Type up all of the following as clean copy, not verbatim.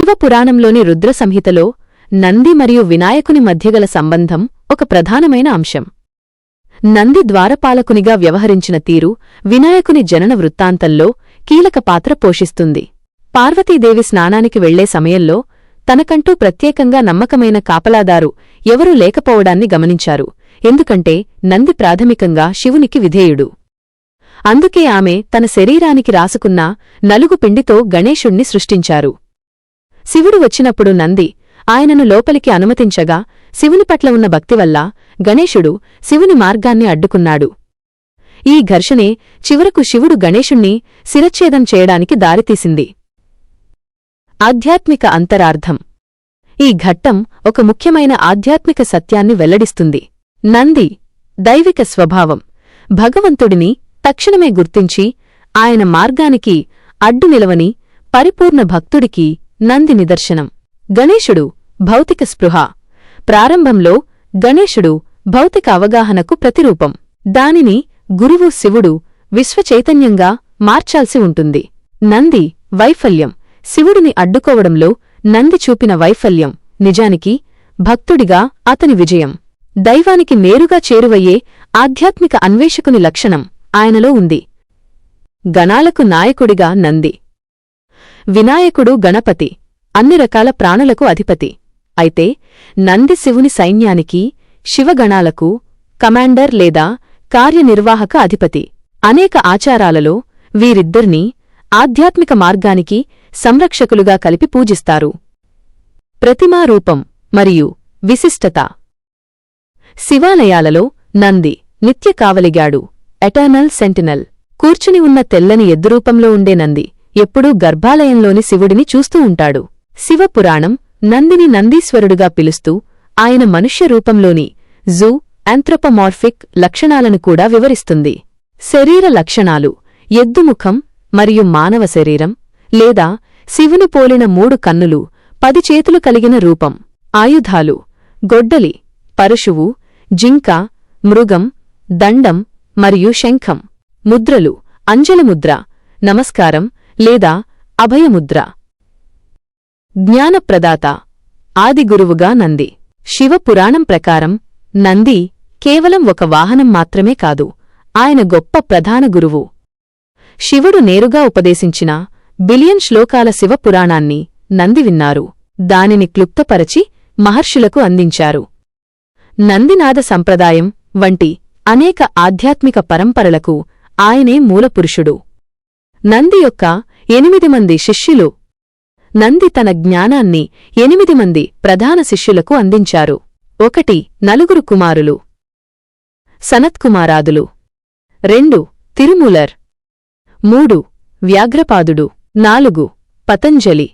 శివపురాణంలోని రుద్ర సంహితలో నంది మరియు వినాయకుని మధ్యగల సంబంధం ఒక ప్రధానమైన అంశం. నంది ద్వారపాలకునిగా వ్యవహరించిన తీరు వినాయకుని జనన వృత్తాంతంలో కీలక పాత్ర పోషిస్తుంది. పార్వతీదేవి స్నానానికి వెళ్లే సమయంలో తనకంటూ ప్రత్యేకంగా నమ్మకమైన కాపలాదారు ఎవరూ లేకపోవడాన్ని గమనించారు. ఎందుకంటే నంది ప్రాథమికంగా శివునికి విధేయుడు. అందుకే ఆమె తన శరీరానికి రాసుకున్న నలుగు పిండితో గణేశుణ్ణి సృష్టించారు. శివుడు వచ్చినప్పుడు నంది ఆయనను లోపలికి అనుమతించగా శివుని పట్ల ఉన్న భక్తివల్ల గణేశుడు శివుని మార్గాన్ని అడ్డుకున్నాడు. ఈ ఘర్షణే చివరకు శివుడు గణేశుణ్ణి శిరచ్ఛేదం చేయడానికి దారితీసింది. ఆధ్యాత్మిక అంతరార్థం. ఈ ఘట్టం ఒక ముఖ్యమైన ఆధ్యాత్మిక సత్యాన్ని వెల్లడిస్తుంది. నంది దైవిక స్వభావం. భగవంతుడిని తక్షణమే గుర్తించి ఆయన మార్గానికి అడ్డు నిలవని పరిపూర్ణ భక్తుడికి నంది నిదర్శనం. గణేశుడు భౌతిక స్పృహ. ప్రారంభంలో గణేశుడు భౌతిక అవగాహనకు ప్రతిరూపం. దానిని గురువు శివుడు విశ్వచైతన్యంగా మార్చాల్సి ఉంటుంది. నంది వైఫల్యం. శివుడిని అడ్డుకోవడంలో నంది చూపిన వైఫల్యం నిజానికి భక్తుడిగా అతని విజయం. దైవానికి నేరుగా చేరువయ్యే ఆధ్యాత్మిక అన్వేషకుని లక్షణం ఆయనలో ఉంది. గణాలకు నాయకుడిగా నంది. వినాయకుడు గణపతి, అన్ని రకాల ప్రాణులకు అధిపతి. అయితే నంది శివుని సైన్యానికి, శివగణాలకు కమాండర్ లేదా కార్యనిర్వాహక అధిపతి. అనేక ఆచారాలలో వీరిద్దర్నీ ఆధ్యాత్మిక మార్గానికి సంరక్షకులుగా కలిపి పూజిస్తారు. ప్రతిమారూపం మరియు విశిష్టత. శివాలయాలలో నంది నిత్య కావలిగాడు, ఎటర్నల్ సెంటినల్. కూర్చుని ఉన్న తెల్లని ఎద్దురూపంలో ఉండే నంది ఎప్పుడూ గర్భాలయంలోని శివుడిని చూస్తూ ఉంటాడు. శివపురాణం నందిని నందీశ్వరుడుగా పిలుస్తూ ఆయన మనుష్య రూపంలోని జూ ఆంథ్రోపమార్ఫిక్ లక్షణాలను కూడా వివరిస్తుంది. శరీర లక్షణాలు. ఎద్దుముఖం మరియు మానవ శరీరం, లేదా శివుని పోలిన 3 కన్నులు, 10 చేతులు కలిగిన రూపం. ఆయుధాలు. గొడ్డలి, పరశువు, జింక, మృగం, దండం మరియు శంఖం. ముద్రలు. అంజలిముద్ర, నమస్కారం లేదా అభయముద్ర. జ్ఞానప్రదాత. ఆదిగురువుగా నంది. శివపురాణం ప్రకారం నంది కేవలం ఒక వాహనం మాత్రమే కాదు, ఆయన గొప్ప ప్రధాన గురువు. శివుడు నేరుగా ఉపదేశించిన బిలియన్ శ్లోకాల శివపురాణాన్ని నంది విన్నారు. దానిని క్లుప్తపరచి మహర్షులకు అందించారు. నందినాద సంప్రదాయం వంటి అనేక ఆధ్యాత్మిక పరంపరలకు ఆయనే మూలపురుషుడు. నంది యొక్క 8 మంది శిష్యులు. నంది తన జ్ఞానాన్ని 8 మంది ప్రధాన శిష్యులకు అందించారు. 1 నలుగురు కుమారులు, సనత్కుమారాదులు. 2 తిరుమూలర్. 3 వ్యాఘ్రపాదుడు. 4 పతంజలి.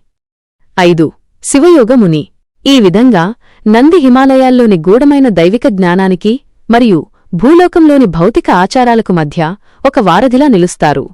5 శివయోగముని. ఈ విధంగా నంది హిమాలయాల్లోని గూఢమైన దైవిక జ్ఞానానికి మరియు భూలోకంలోని భౌతిక ఆచారాలకు మధ్య ఒక వారధిలా నిలుస్తారు.